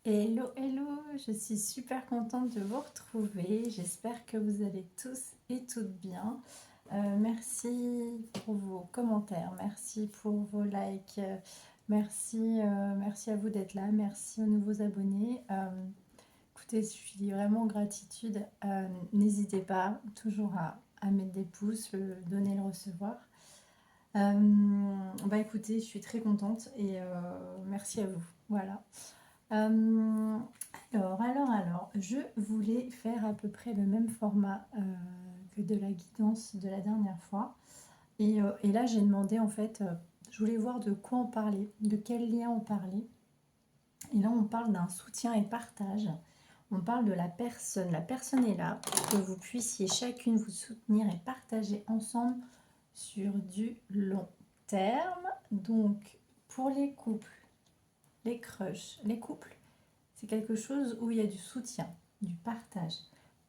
Hello, hello, je suis super contente de vous retrouver. J'espère que vous allez tous et toutes bien. Merci pour vos commentaires, merci pour vos likes, merci à vous d'être là, merci aux nouveaux abonnés. Écoutez, je suis vraiment en gratitude. N'hésitez pas toujours à mettre des pouces, le donner, le recevoir. Écoutez, je suis très contente et merci à vous. Voilà. Euh, alors, je voulais faire à peu près le même format que de la guidance de la dernière fois. Et là, j'ai demandé en fait, je voulais voir de quoi on parlait, de quel lien on parlait. Et là, on parle d'un soutien et partage. On parle de la personne. La personne est là pour que vous puissiez chacune vous soutenir et partager ensemble sur du long terme. Donc, pour les couples, les crushs, les couples, c'est quelque chose où il y a du soutien, du partage.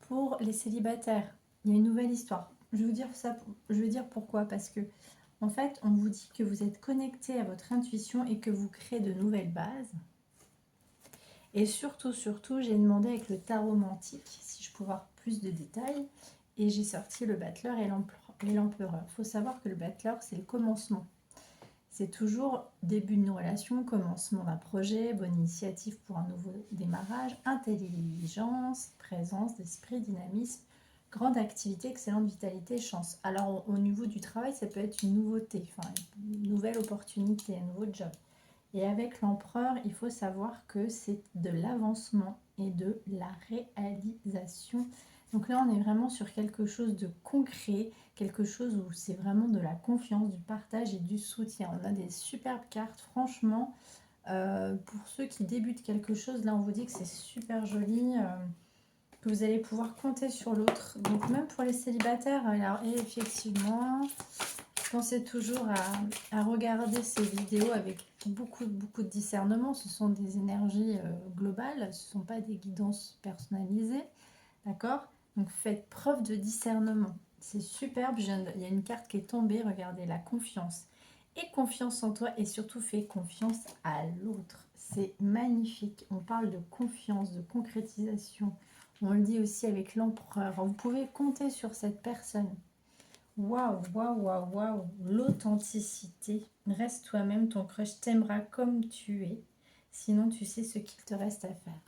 Pour les célibataires, il y a une nouvelle histoire. Je vais vous dire ça, je vais dire pourquoi. Parce que, en fait, on vous dit que vous êtes connecté à votre intuition et que vous créez de nouvelles bases. Et surtout, j'ai demandé avec le tarot mantique si je pouvais avoir plus de détails. Et j'ai sorti le battleur et l'empereur. Il faut savoir que le battleur, c'est le commencement. C'est toujours début d'une relation, commencement d'un projet, bonne initiative pour un nouveau démarrage, intelligence, présence d'esprit, dynamisme, grande activité, excellente vitalité, chance. Alors au niveau du travail, ça peut être une nouveauté, enfin une nouvelle opportunité, un nouveau job. Et avec l'empereur, il faut savoir que c'est de l'avancement et de la réalisation. Donc là, on est vraiment sur quelque chose de concret, quelque chose où c'est vraiment de la confiance, du partage et du soutien. On a des superbes cartes, franchement. Pour ceux qui débutent quelque chose, là, on vous dit que c'est super joli, que vous allez pouvoir compter sur l'autre. Donc même pour les célibataires, alors effectivement, pensez toujours à regarder ces vidéos avec beaucoup de discernement. Ce sont des énergies globales, ce ne sont pas des guidances personnalisées. D'accord? Donc faites preuve de discernement. C'est superbe. Il y a une carte qui est tombée. Regardez, la confiance. Et confiance en toi et surtout fais confiance à l'autre. C'est magnifique. On parle de confiance, de concrétisation. On le dit aussi avec l'empereur. Vous pouvez compter sur cette personne. Waouh, waouh, waouh, waouh. L'authenticité. Reste toi-même, ton crush t'aimera comme tu es. Sinon, tu sais ce qu'il te reste à faire.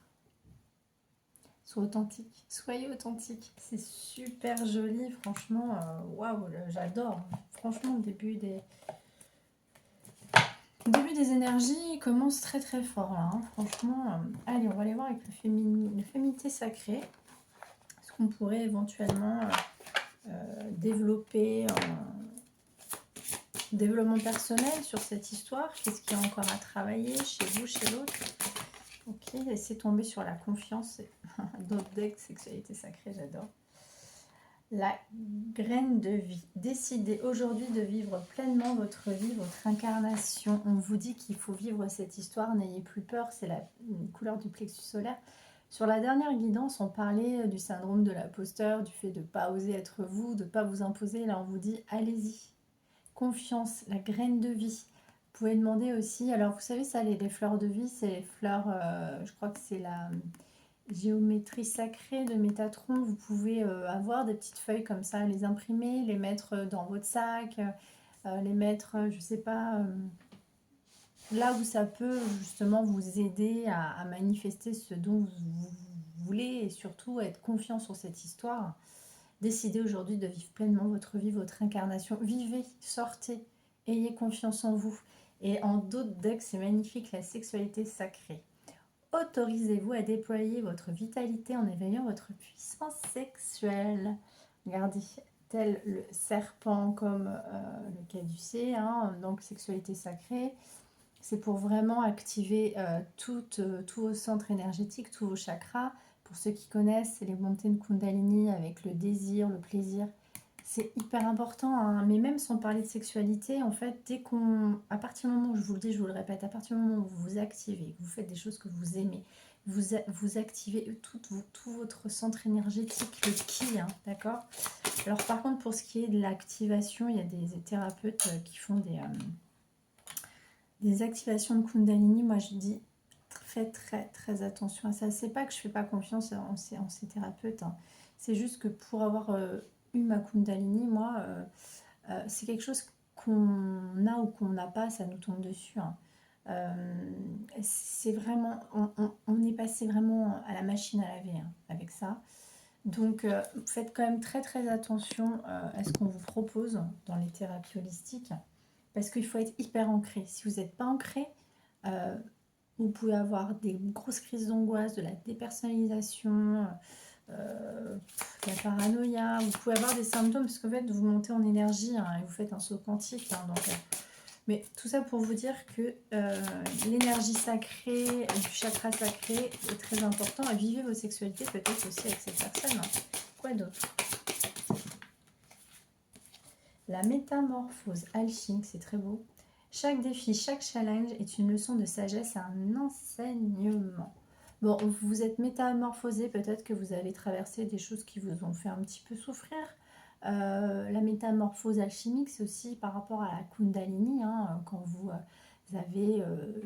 Sois authentique. Soyez authentique. C'est super joli, franchement. Waouh, j'adore. Franchement, le début des énergies commence très très fort là. Franchement, allez, on va aller voir avec le féminité sacrée. Ce qu'on pourrait éventuellement développer développement personnel sur cette histoire. Qu'est-ce qu'il y a encore à travailler chez vous, chez l'autre? Ok, laissez tomber sur la confiance. D'autres decks, sexualité sacrée, j'adore. La graine de vie. Décidez aujourd'hui de vivre pleinement votre vie, votre incarnation. On vous dit qu'il faut vivre cette histoire, n'ayez plus peur, c'est la couleur du plexus solaire. Sur la dernière guidance, on parlait du syndrome de l'imposteur, du fait de ne pas oser être vous, de ne pas vous imposer. Là, on vous dit, allez-y. Confiance, la graine de vie. Vous pouvez demander aussi, alors vous savez ça, les fleurs de vie, c'est les fleurs, je crois que c'est la géométrie sacrée de Métatron. Vous pouvez avoir des petites feuilles comme ça, les imprimer, les mettre dans votre sac, les mettre, je sais pas, là où ça peut justement vous aider à manifester ce dont vous voulez et surtout être confiant sur cette histoire. Décidez aujourd'hui de vivre pleinement votre vie, votre incarnation. Vivez, sortez, ayez confiance en vous. Et en d'autres decks, c'est magnifique, la sexualité sacrée. Autorisez-vous à déployer votre vitalité en éveillant votre puissance sexuelle. Regardez, tel le serpent comme le caducée, hein, donc sexualité sacrée. C'est pour vraiment activer tous vos centres énergétiques, tous vos chakras. Pour ceux qui connaissent, c'est les montées de Kundalini avec le désir, le plaisir. C'est hyper important, hein. Mais même sans parler de sexualité, en fait, à partir du moment où je vous le dis, je vous le répète, à partir du moment où vous vous activez, que vous faites des choses que vous aimez, vous activez tout votre centre énergétique, le ki, hein, d'accord? Alors par contre, pour ce qui est de l'activation, il y a des thérapeutes qui font des activations de Kundalini. Moi, je dis, faites très très attention à ça. C'est pas que je fais pas confiance en ces thérapeutes, hein. C'est juste que pour avoir eu ma Kundalini, moi, c'est quelque chose qu'on a ou qu'on n'a pas, ça nous tombe dessus, hein. C'est vraiment, on est passé vraiment à la machine à laver, hein, avec ça. Donc, faites quand même très très attention à ce qu'on vous propose dans les thérapies holistiques, parce qu'il faut être hyper ancré. Si vous n'êtes pas ancré, euh, vous pouvez avoir des grosses crises d'angoisse, de la dépersonnalisation, de la paranoïa. Vous pouvez avoir des symptômes parce qu'en fait, vous montez en énergie, hein, et vous faites un saut quantique, hein, donc, mais tout ça pour vous dire que l'énergie sacrée, du chakra sacré est très important. Vivez vos sexualités peut-être aussi avec cette personne, hein. Quoi d'autre? La métamorphose alchimique, c'est très beau. Chaque défi, chaque challenge est une leçon de sagesse et un enseignement. Bon, vous vous êtes métamorphosé, peut-être que vous avez traversé des choses qui vous ont fait un petit peu souffrir. La métamorphose alchimique, c'est aussi par rapport à la Kundalini, hein, quand vous avez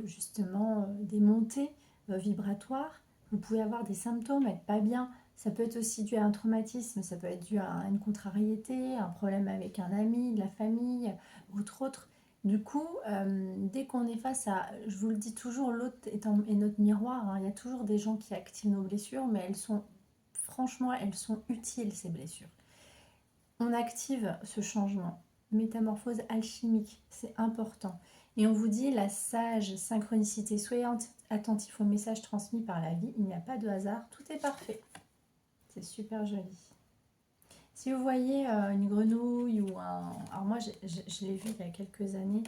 justement des montées vibratoires, vous pouvez avoir des symptômes, être pas bien. Ça peut être aussi dû à un traumatisme, ça peut être dû à une contrariété, un problème avec un ami, de la famille, autre. Du coup, dès qu'on est face à, je vous le dis toujours, l'autre est notre miroir, hein. Il y a toujours des gens qui activent nos blessures, mais franchement, elles sont utiles, ces blessures. On active ce changement. Métamorphose alchimique, c'est important. Et on vous dit la sage synchronicité. Soyez attentifs aux messages transmis par la vie. Il n'y a pas de hasard, tout est parfait. C'est super joli. Si vous voyez une grenouille ou un... Alors moi, je l'ai vu il y a quelques années.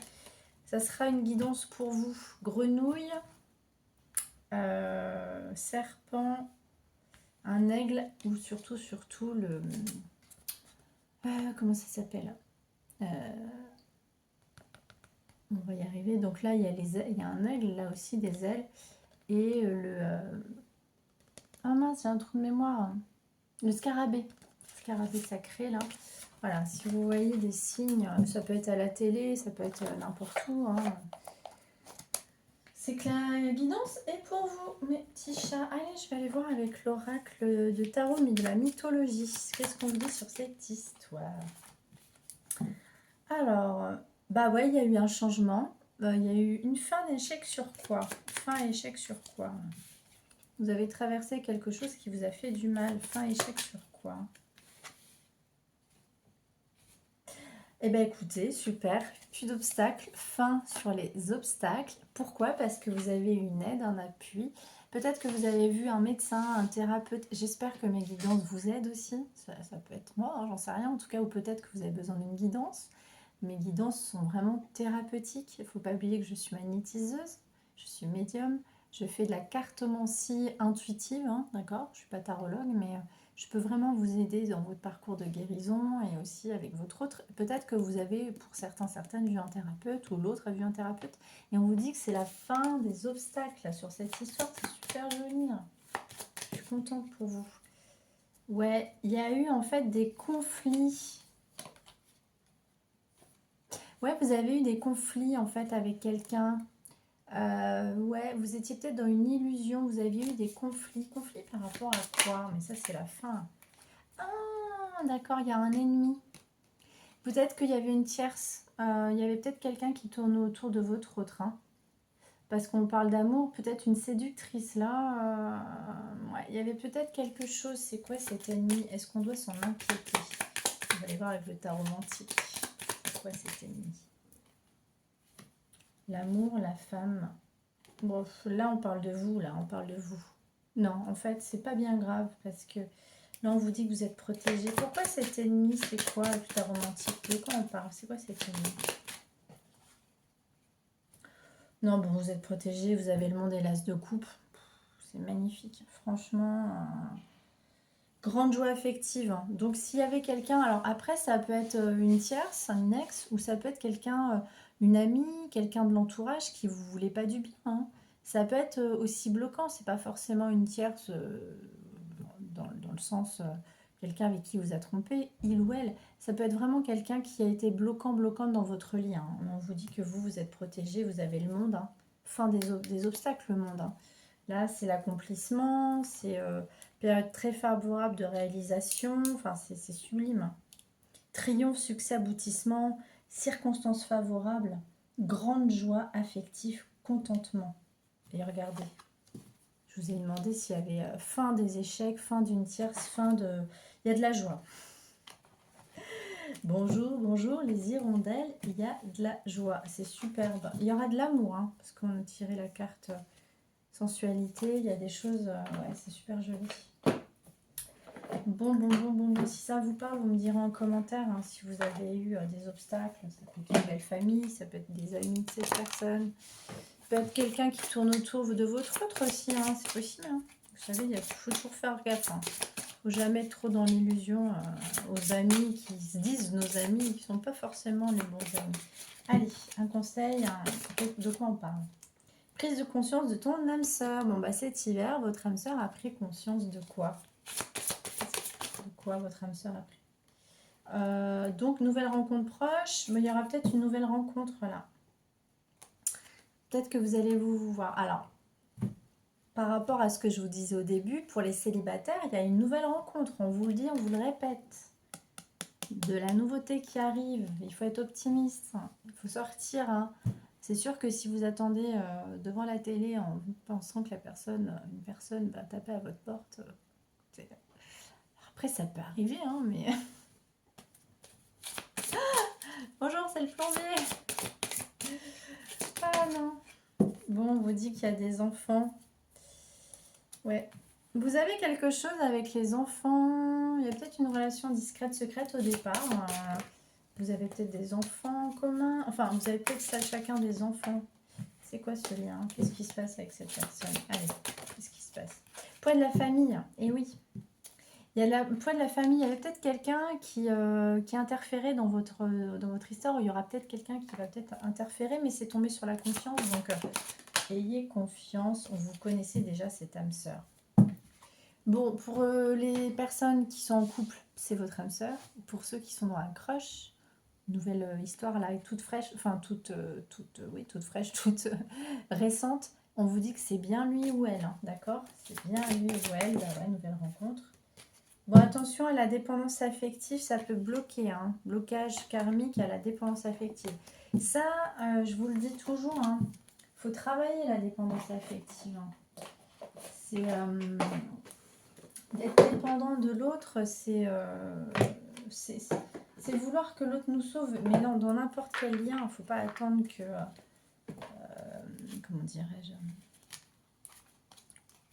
Ça sera une guidance pour vous. Grenouille, serpent, un aigle ou surtout le... comment ça s'appelle? On va y arriver. Donc là, il y a, il y a un aigle, là aussi des ailes. Et ah mince, j'ai un trou de mémoire. Le scarabée. Le scarabée sacré, là. Voilà, si vous voyez des signes, ça peut être à la télé, ça peut être n'importe où, hein. C'est que la guidance est pour vous, mes petits chats. Allez, je vais aller voir avec l'oracle de tarot, mais de la mythologie. Qu'est-ce qu'on dit sur cette histoire? Alors, bah ouais, il y a eu un changement. Il y a eu une fin d'échec sur quoi? Fin échec sur quoi? Vous avez traversé quelque chose qui vous a fait du mal. Fin échec sur quoi? Eh bien écoutez, super, plus d'obstacles, fin sur les obstacles. Pourquoi? Parce que vous avez une aide, un appui. Peut-être que vous avez vu un médecin, un thérapeute. J'espère que mes guidances vous aident aussi. Ça peut être moi, hein, j'en sais rien. En tout cas, ou peut-être que vous avez besoin d'une guidance. Mes guidances sont vraiment thérapeutiques. Il ne faut pas oublier que je suis magnétiseuse, je suis médium. Je fais de la cartomancie intuitive, hein, d'accord? Je ne suis pas tarologue, mais je peux vraiment vous aider dans votre parcours de guérison et aussi avec votre autre. Peut-être que vous avez, pour certaines, vu un thérapeute ou l'autre a vu un thérapeute. Et on vous dit que c'est la fin des obstacles là, sur cette histoire. C'est super joli, hein. Je suis contente pour vous. Ouais, il y a eu en fait des conflits. Ouais, vous avez eu des conflits en fait avec quelqu'un. Ouais, vous étiez peut-être dans une illusion. Vous aviez eu des conflits. Conflits par rapport à quoi? Mais ça, c'est la fin. Ah, d'accord, il y a un ennemi. Peut-être qu'il y avait une tierce. Il y avait peut-être quelqu'un qui tournait autour de votre autre, hein. Parce qu'on parle d'amour, peut-être une séductrice là. Ouais, il y avait peut-être quelque chose. C'est quoi cet ennemi? Est-ce qu'on doit s'en inquiéter? On va aller voir avec le tarot romantique. C'est quoi cet ennemi? L'amour, la femme. Bon, là on parle de vous, là on parle de vous. Non, en fait, c'est pas bien grave parce que là on vous dit que vous êtes protégé. Pourquoi cet ennemi? C'est quoi le tarot romantique? De quoi on parle? C'est quoi cet ennemi? Non, bon, vous êtes protégé, vous avez le monde et l'as de coupe. C'est magnifique, franchement. Grande joie affective, hein. Donc s'il y avait quelqu'un, alors après ça peut être une tierce, une ex, ou ça peut être quelqu'un, une amie, quelqu'un de l'entourage qui vous voulait pas du bien, hein. Ça peut être aussi bloquant, c'est pas forcément une tierce dans le sens quelqu'un avec qui vous a trompé, il ou elle. Ça peut être vraiment quelqu'un qui a été bloquant dans votre lit, hein. On vous dit que vous êtes protégé, vous avez le monde, hein. Fin des obstacles, le monde, hein. Là, c'est l'accomplissement, c'est période très favorable de réalisation. Enfin, c'est sublime. Triomphe, succès, aboutissement, circonstances favorables, grande joie affective, contentement. Et regardez, je vous ai demandé s'il y avait fin des échecs, fin d'une tierce, fin de... Il y a de la joie. Bonjour, bonjour les hirondelles, il y a de la joie, c'est superbe. Il y aura de l'amour, hein, parce qu'on a tiré la carte sensualité, il y a des choses, ouais, c'est super joli. Bon, si ça vous parle, vous me direz en commentaire, hein, si vous avez eu des obstacles, ça peut être une belle famille, ça peut être des amis de cette personne, ça peut être quelqu'un qui tourne autour de votre autre aussi, hein, c'est possible. Hein. Vous savez, il faut toujours faire gaffe. Hein. Faut jamais être trop dans l'illusion aux amis qui se disent nos amis, qui ne sont pas forcément les bons amis. Allez, un conseil, de quoi on parle? Prise de conscience de ton âme sœur. Bon, bah cet hiver, votre âme sœur a pris conscience de quoi? De quoi votre âme sœur a pris? Donc, nouvelle rencontre proche, mais il y aura peut-être une nouvelle rencontre là. Peut-être que vous allez vous voir. Alors, par rapport à ce que je vous disais au début, pour les célibataires, il y a une nouvelle rencontre. On vous le dit, on vous le répète. De la nouveauté qui arrive. Il faut être optimiste. Il faut sortir. Hein. C'est sûr que si vous attendez devant la télé en pensant que une personne va taper à votre porte, après ça peut arriver, hein, mais... Bonjour, c'est le plombier. Ah non. Bon, on vous dit qu'il y a des enfants. Ouais. Vous avez quelque chose avec les enfants. Il y a peut-être une relation discrète, secrète au départ. Vous avez peut-être des enfants en commun. Enfin, vous avez peut-être chacun des enfants. C'est quoi ce lien? Qu'est-ce qui se passe avec cette personne? Allez, qu'est-ce qui se passe? Poids de la famille. Eh oui. Il y a le poids de la famille. Il y avait peut-être quelqu'un qui interférait dans votre histoire. Ou il y aura peut-être quelqu'un qui va peut-être interférer, mais c'est tombé sur la confiance. Donc, ayez confiance. Vous connaissez déjà cette âme sœur. Bon, pour les personnes qui sont en couple, c'est votre âme sœur. Pour ceux qui sont dans un crush, nouvelle histoire là, toute fraîche, enfin toute fraîche, toute récente, on vous dit que c'est bien lui ou elle, hein, d'accord? C'est bien lui ou elle, bah ouais, nouvelle rencontre. Bon, attention à la dépendance affective, ça peut bloquer, hein, blocage karmique à la dépendance affective. Ça, je vous le dis toujours, hein, faut travailler la dépendance affective. Hein. C'est... Être dépendant de l'autre, c'est vouloir que l'autre nous sauve. Mais non, dans n'importe quel lien, il ne faut pas attendre que... comment dirais-je?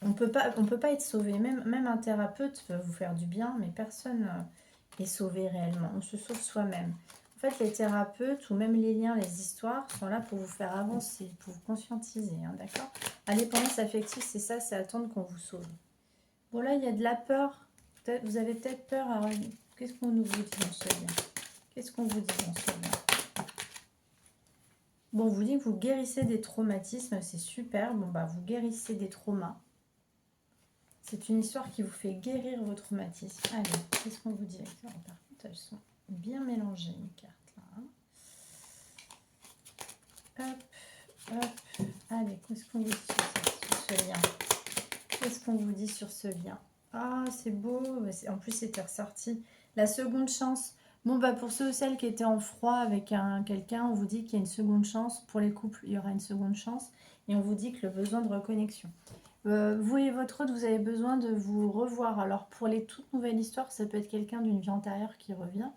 On peut pas être sauvé. Même un thérapeute peut vous faire du bien, mais personne est sauvé réellement. On se sauve soi-même. En fait, les thérapeutes ou même les liens, les histoires sont là pour vous faire avancer, pour vous conscientiser. Hein, d'accord? La dépendance affective, c'est ça, c'est attendre qu'on vous sauve. Bon, là, il y a de la peur. Vous avez peut-être peur. Alors, qu'est-ce qu'on nous vous dit dans ce lien? Qu'est-ce qu'on vous dit dans ce lien? Bon, on vous dit que vous guérissez des traumatismes. C'est super. Bon, bah, vous guérissez des traumas. C'est une histoire qui vous fait guérir vos traumatismes. Allez, qu'est-ce qu'on vous dit avec ça? Par contre, elles sont bien mélangées, mes cartes, là. Hop, hop. Allez, qu'est-ce qu'on vous dit sur ce lien? Qu'est-ce qu'on vous dit sur ce lien? Ah, c'est beau. En plus, c'était ressorti. La seconde chance. Bon, bah pour ceux ou celles qui étaient en froid avec quelqu'un, on vous dit qu'il y a une seconde chance. Pour les couples, il y aura une seconde chance. Et on vous dit que le besoin de reconnexion. Vous et votre autre, vous avez besoin de vous revoir. Alors, pour les toutes nouvelles histoires, ça peut être quelqu'un d'une vie antérieure qui revient.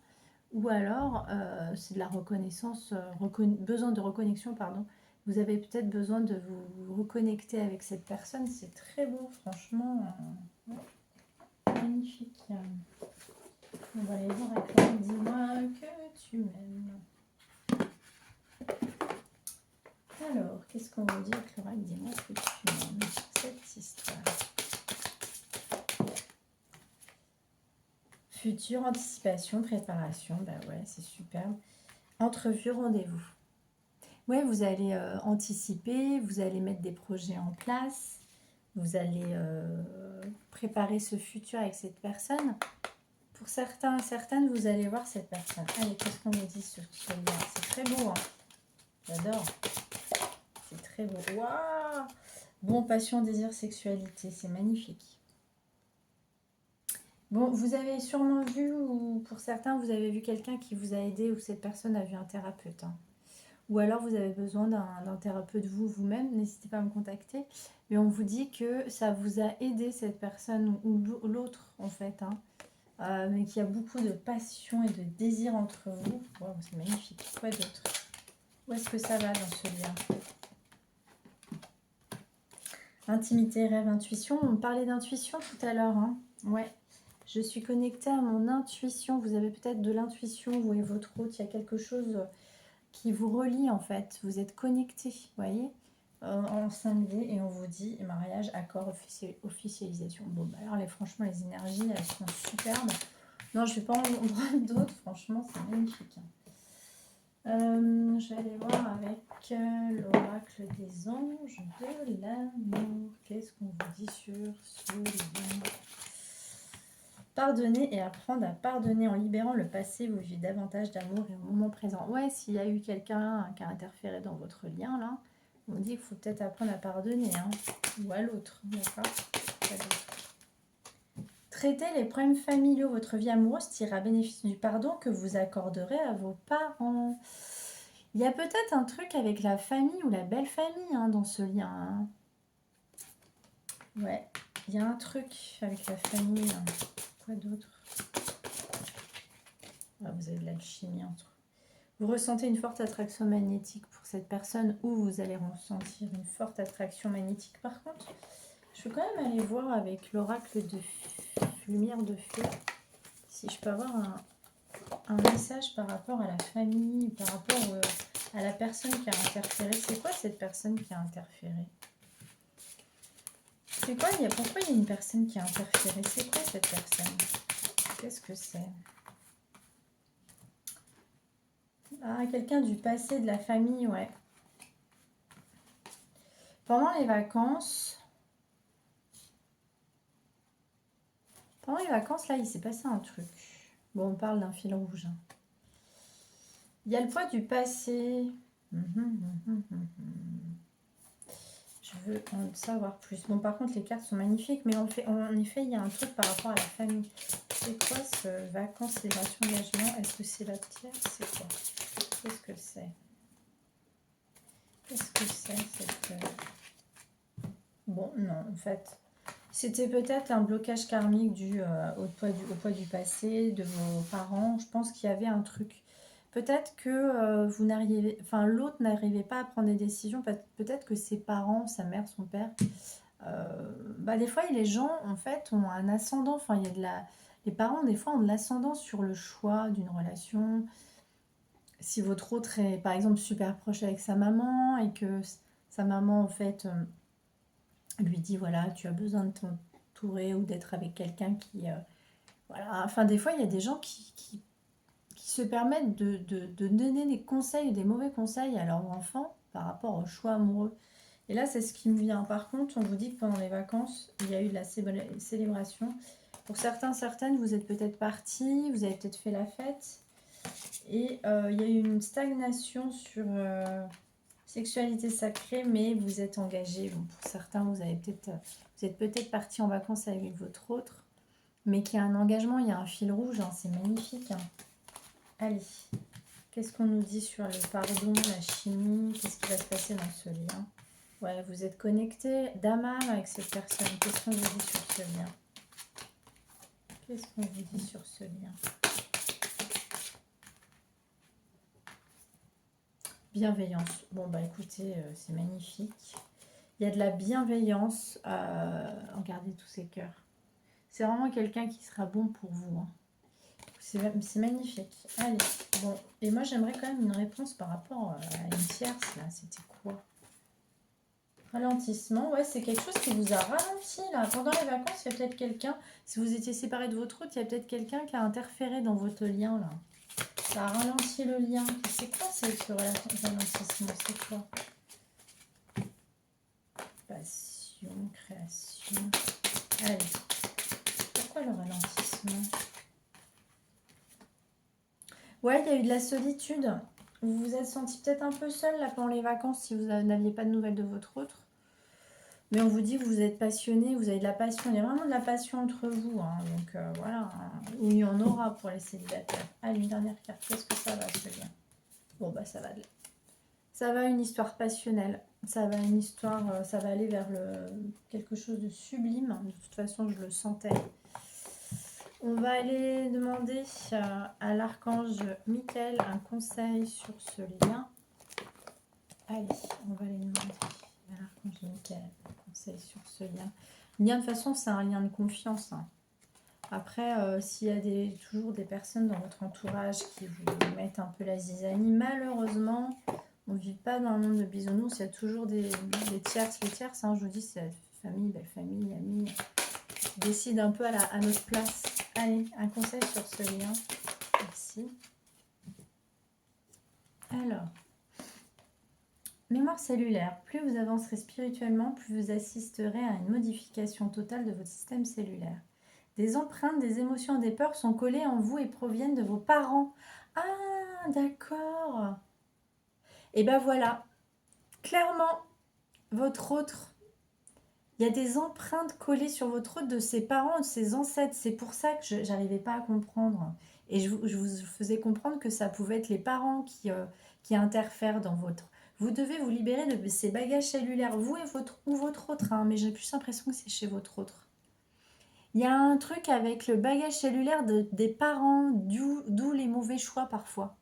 Ou alors, c'est de la reconnaissance, besoin de reconnexion, pardon. Vous avez peut-être besoin de vous reconnecter avec cette personne. C'est très beau, franchement. Magnifique. On va aller voir avec elle. Dis-moi que tu m'aimes. Alors, qu'est-ce qu'on va dire avec l'oracle? Dis-moi que tu m'aimes. Cette histoire. Future, anticipation, préparation. Bah ouais, c'est superbe. Entrevue, rendez-vous. Ouais, vous allez anticiper, vous allez mettre des projets en place, vous allez préparer ce futur avec cette personne. Pour certains, certaines, vous allez voir cette personne. Allez, qu'est-ce qu'on me dit sur ce lien? C'est très beau, hein. J'adore. C'est très beau. Waouh! Bon, passion, désir, sexualité, c'est magnifique. Bon, vous avez sûrement vu, ou pour certains, vous avez vu quelqu'un qui vous a aidé, ou cette personne a vu un thérapeute, hein. Ou alors vous avez besoin d'un thérapeute vous-même, n'hésitez pas à me contacter. Mais on vous dit que ça vous a aidé, cette personne, ou l'autre en fait, hein, mais qu'il y a beaucoup de passion et de désir entre vous. Wow, c'est magnifique. Quoi d'autre? Où est-ce que ça va dans ce lien? Intimité, rêve, intuition. On parlait d'intuition tout à l'heure, hein. Ouais. Je suis connectée à mon intuition. Vous avez peut-être de l'intuition, vous et votre hôte. Il y a quelque chose qui vous relie en fait. Vous êtes connectés, vous voyez, en 5D, et on vous dit mariage, accord, officialisation. Bon, bah alors franchement, les énergies, elles sont superbes. Non, je ne vais pas en prendre d'autres. Franchement, c'est magnifique. Je vais aller voir avec l'oracle des anges de l'amour. Qu'est-ce qu'on vous dit sur ce lien? Pardonner et apprendre à pardonner en libérant le passé, vous vivez davantage d'amour et au moment présent. Ouais, s'il y a eu quelqu'un qui a interféré dans votre lien, là, on dit qu'il faut peut-être apprendre à pardonner, hein, ou à l'autre, d'accord? Traitez les problèmes familiaux, votre vie amoureuse tirera bénéfice du pardon que vous accorderez à vos parents. Il y a peut-être un truc avec la famille ou la belle famille, hein, dans ce lien, hein. Ouais, il y a un truc avec la famille, hein. Quoi d'autre? Ah, vous avez de l'alchimie entre. Vous ressentez une forte attraction magnétique pour cette personne, ou vous allez ressentir une forte attraction magnétique. Par contre, je veux quand même aller voir avec l'oracle de lumière de feu si je peux avoir un message par rapport à la famille, par rapport à la personne qui a interféré. C'est quoi cette personne qui a interféré? C'est quoi? Pourquoi il y a une personne qui a interféré? C'est quoi cette personne? Qu'est-ce que c'est? Ah, quelqu'un du passé, de la famille, ouais. Pendant les vacances, là, il s'est passé un truc. Bon, on parle d'un fil rouge, hein. Il y a le poids du passé. Je veux en savoir plus. Bon, par contre, les cartes sont magnifiques, mais en effet, il y a un truc par rapport à la famille. C'est quoi ce vacances, célébration, engagement? Est-ce que c'est la pierre? C'est quoi? Qu'est-ce que c'est? Qu'est-ce que c'est cette... Bon, non, en fait, c'était peut-être un blocage karmique dû au poids du passé, de vos parents. Je pense qu'il y avait un truc. Peut-être que vous n'arrivez, enfin l'autre n'arrivait pas à prendre des décisions. Peut-être que ses parents, sa mère, son père, des fois les gens en fait ont un ascendant. Enfin, il y a de la, les parents des fois ont de l'ascendant sur le choix d'une relation. Si votre autre est par exemple super proche avec sa maman et que sa maman en fait lui dit voilà, tu as besoin de t'entourer ou d'être avec quelqu'un qui voilà. Enfin, des fois il y a des gens qui se permettent de donner des conseils, des mauvais conseils à leurs enfants par rapport au choix amoureux. Et là, c'est ce qui me vient. Par contre, on vous dit que pendant les vacances, il y a eu de la célébration. Pour certains, certaines, vous êtes peut-être partis, vous avez peut-être fait la fête. Et il y a eu une stagnation sur sexualité sacrée, mais vous êtes engagés. Bon, pour certains, vous êtes peut-être partis en vacances avec votre autre, mais qu'il y a un engagement, il y a un fil rouge, hein, c'est magnifique, hein. Allez, qu'est-ce qu'on nous dit sur le pardon, la chimie? Qu'est-ce qui va se passer dans ce lien? Ouais, vous êtes connecté d'âme à âme avec cette personne. Qu'est-ce qu'on vous dit sur ce lien? Qu'est-ce qu'on vous dit sur ce lien? Bienveillance. Bon, bah écoutez, c'est magnifique. Il y a de la bienveillance. Regardez tous ces cœurs. C'est vraiment quelqu'un qui sera bon pour vous, hein. C'est magnifique. Allez, bon. Et moi, j'aimerais quand même une réponse par rapport à une tierce, là. C'était quoi? Ralentissement. Ouais, c'est quelque chose qui vous a ralenti, là. Pendant les vacances, il y a peut-être quelqu'un... Si vous étiez séparés de votre autre, il y a peut-être quelqu'un qui a interféré dans votre lien, là. Ça a ralenti le lien. C'est quoi ce ralentissement? C'est quoi? Passion, création. Allez. Pourquoi le ralentissement? Ouais, il y a eu de la solitude. Vous vous êtes senti peut-être un peu seul là pendant les vacances si vous n'aviez pas de nouvelles de votre autre. Mais on vous dit que vous êtes passionné, vous avez de la passion. Il y a vraiment de la passion entre vous. Hein. Donc voilà, hein. Ou il y en aura pour les célibataires. Allez, une dernière carte. Qu'est-ce que ça va, ce lien? Bon, bah ça va. Ça va, une histoire passionnelle. Ça va, une histoire, ça va aller vers quelque chose de sublime. De toute façon, je le sentais. On va aller demander à l'archange Michael un conseil sur ce lien. Allez, on va aller demander à l'archange Michael un conseil sur ce lien. Le lien, de toute façon, c'est un lien de confiance. Hein. Après, s'il y a toujours des personnes dans votre entourage qui vous mettent un peu la zizanie, malheureusement, on ne vit pas dans un monde de bisounours. Il y a toujours des tierces. Les tierces, hein, je vous dis, c'est la famille, belle famille, amis, qui décident un peu à notre place. Allez, un conseil sur ce lien. Merci. Alors, mémoire cellulaire. Plus vous avancerez spirituellement, plus vous assisterez à une modification totale de votre système cellulaire. Des empreintes, des émotions, des peurs sont collées en vous et proviennent de vos parents. Ah, d'accord. Et ben voilà. Clairement, votre autre. Il y a des empreintes collées sur votre autre de ses parents, de ses ancêtres. C'est pour ça que je n'arrivais pas à comprendre. Et je vous faisais comprendre que ça pouvait être les parents qui interfèrent dans votre... Vous devez vous libérer de ces bagages cellulaires, vous et votre autre. Hein, mais j'ai plus l'impression que c'est chez votre autre. Il y a un truc avec le bagage cellulaire des parents, d'où les mauvais choix parfois.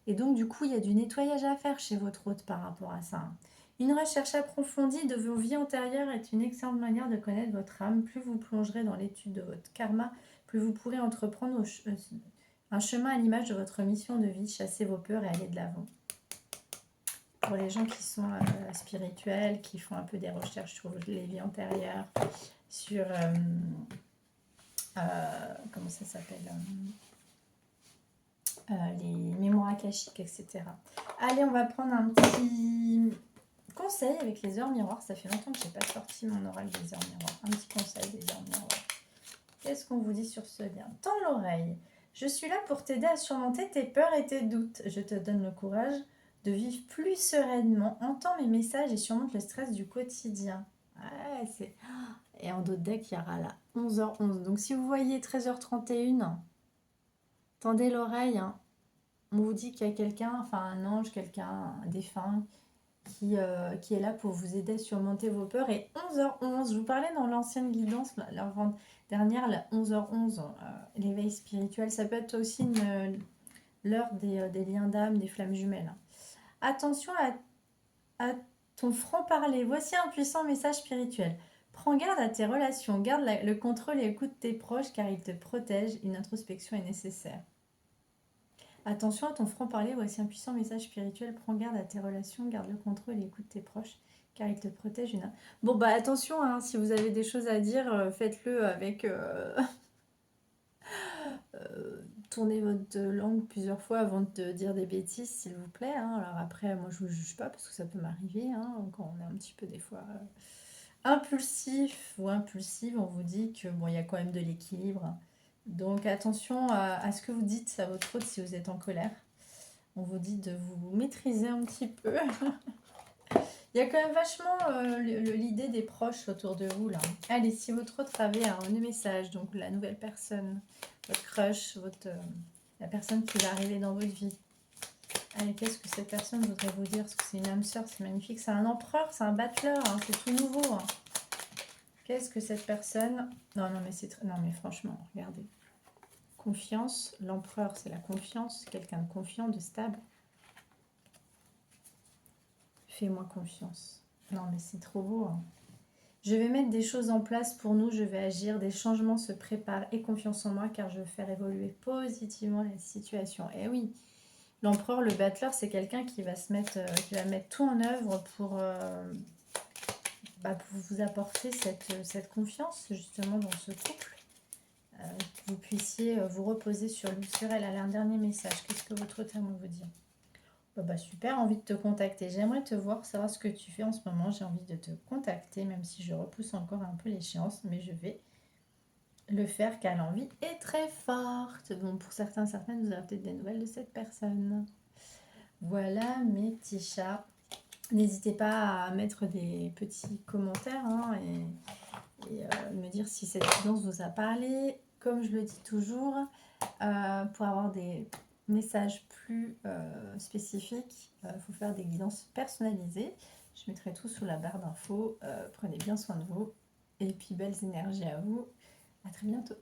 Et donc, du coup, il y a du nettoyage à faire chez votre hôte par rapport à ça. Une recherche approfondie de vos vies antérieures est une excellente manière de connaître votre âme. Plus vous plongerez dans l'étude de votre karma, plus vous pourrez entreprendre un chemin à l'image de votre mission de vie, chasser vos peurs et aller de l'avant. Pour les gens qui sont spirituels, qui font un peu des recherches sur les vies antérieures, sur... comment ça s'appelle les mémoires akashiques, etc. Allez, on va prendre un petit conseil avec les heures miroirs. Ça fait longtemps que je n'ai pas sorti mon oral des heures miroirs. Un petit conseil des heures miroirs. Qu'est-ce qu'on vous dit sur ce lien? Tends l'oreille. Je suis là pour t'aider à surmonter tes peurs et tes doutes. Je te donne le courage de vivre plus sereinement. Entends mes messages et surmonte le stress du quotidien. Ouais, c'est... Et en d'autres decks, il y aura là 11h11. Donc si vous voyez 13h31, tendez l'oreille. Hein. On vous dit qu'il y a quelqu'un, enfin un ange, quelqu'un, un défunt, qui est là pour vous aider à surmonter vos peurs. Et 11h11, je vous parlais dans l'ancienne guidance, la dernière, la 11h11, l'éveil spirituel, ça peut être aussi l'heure des liens d'âme, des flammes jumelles. Attention à ton franc-parler. Voici un puissant message spirituel. Prends garde à tes relations, garde le contrôle et écoute tes proches car ils te protègent. Une introspection est nécessaire. Attention à ton franc-parler, voici un puissant message spirituel. Prends garde à tes relations, garde le contrôle et écoute tes proches, car ils te protègent. Bon, bah attention, hein, si vous avez des choses à dire, faites-le avec... tournez votre langue plusieurs fois avant de dire des bêtises, s'il vous plaît. Hein. Alors après, moi, je ne vous juge pas, parce que ça peut m'arriver, hein, quand on est un petit peu, des fois... impulsif ou impulsive, on vous dit que bon, il y a quand même de l'équilibre. Donc attention à ce que vous dites à votre autre si vous êtes en colère. On vous dit de vous maîtriser un petit peu. Il y a quand même vachement l'idée des proches autour de vous là. Allez, si votre autre avait un message, donc la nouvelle personne, votre crush, la personne qui va arriver dans votre vie. Allez, qu'est-ce que cette personne voudrait vous dire? Parce que c'est une âme sœur, c'est magnifique. C'est un empereur, c'est un battleur, hein, c'est tout nouveau. Hein. Qu'est-ce que cette personne... Non, mais c'est... Non, mais franchement, regardez. Confiance, l'empereur, c'est la confiance. Quelqu'un de confiant, de stable. Fais-moi confiance. Non, mais c'est trop beau. Hein. Je vais mettre des choses en place pour nous. Je vais agir. Des changements se préparent. Aie confiance en moi car je veux faire évoluer positivement la situation. Et oui, l'empereur, le battleur, c'est quelqu'un qui va qui va mettre tout en œuvre pour vous apporter cette confiance justement dans ce couple. Que vous puissiez vous reposer sur elle. Elle a un dernier message. Qu'est-ce que votre autre aime vous dire? Super, envie de te contacter. J'aimerais te voir, savoir ce que tu fais en ce moment. J'ai envie de te contacter, même si je repousse encore un peu l'échéance, mais je vais le faire car l'envie est très forte. Bon, pour certaines, vous aurez peut-être des nouvelles de cette personne. Voilà mes petits chats. N'hésitez pas à mettre des petits commentaires hein, et me dire si cette guidance vous a parlé. Comme je le dis toujours, pour avoir des messages plus spécifiques, il faut faire des guidances personnalisées. Je mettrai tout sous la barre d'infos. Prenez bien soin de vous. Et puis belles énergies à vous. À très bientôt.